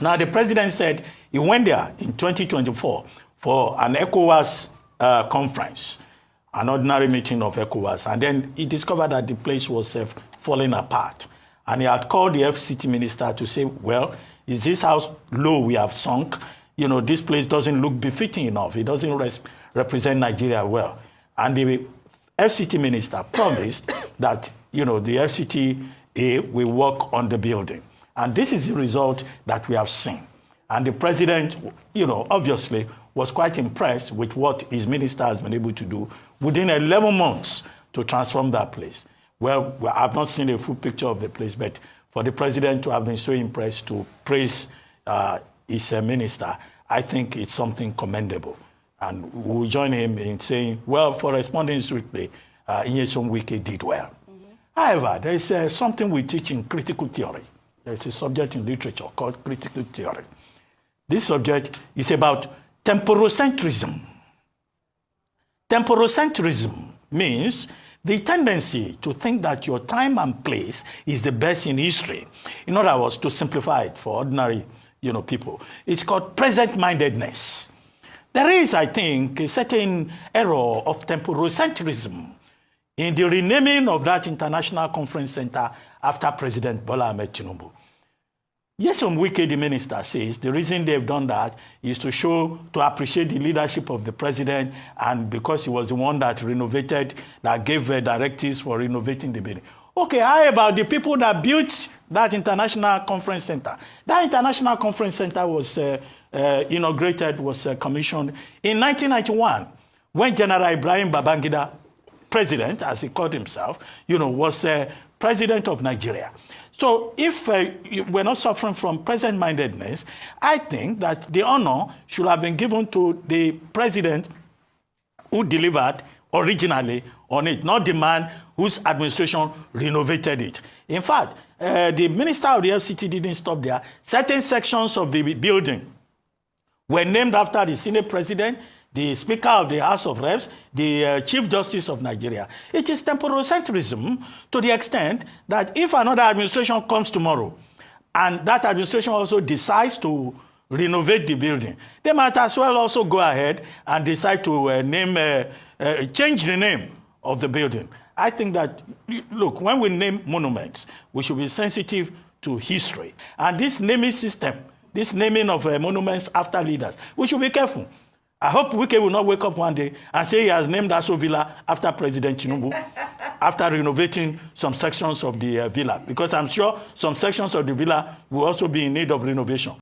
Now, the president said he went there in 2024 for an ECOWAS conference, an ordinary meeting of ECOWAS, and then he discovered that the place was falling apart. And he had called the FCT minister to say, well, is this how low we have sunk? You know, this place doesn't look befitting enough. It doesn't represent Nigeria well. And the FCT minister promised that, you know, the FCTA will work on the building. And this is the result that we have seen. And the president, you know, obviously was quite impressed with what his minister has been able to do within 11 months to transform that place. Well, I've not seen a full picture of the place, but for the president to have been so impressed to praise his minister, I think it's something commendable. And we'll join him in saying, well, for responding swiftly, Wike did well. However, there is something we teach in critical theory. There's a subject in literature called critical theory. This subject is about temporocentrism. Temporocentrism means the tendency to think that your time and place is the best in history. In other words, to simplify it for ordinary, you know, people, it's called present-mindedness. There is, I think, a certain error of temporocentrism in the renaming of that International Conference Center after President Bola Ahmed Tinubu. Yes, Wike, the minister, says the reason they've done that is to appreciate the leadership of the president, and because he was the one that gave directives for renovating the building. Okay, how about the people that built that International Conference Center? That International Conference Center was commissioned in 1991 when General Ibrahim Babangida, president, as he called himself, you know, was president of Nigeria. So if we're not suffering from present-mindedness, I think that the honor should have been given to the president who delivered originally on it, not the man whose administration renovated it. In fact, the minister of the FCT didn't stop there. Certain sections of the building were named after the Senate president, the Speaker of the House of Reps, the Chief Justice of Nigeria. It is temporocentrism to the extent that if another administration comes tomorrow and that administration also decides to renovate the building, they might as well also go ahead and decide to change the name of the building. I think that, look, when we name monuments, we should be sensitive to history. And this naming system, this naming of monuments after leaders, we should be careful. I hope Wike will not wake up one day and say he has named Aso Vila after President Tinubu, after renovating some sections of the Vila, because I'm sure some sections of the Vila will also be in need of renovation.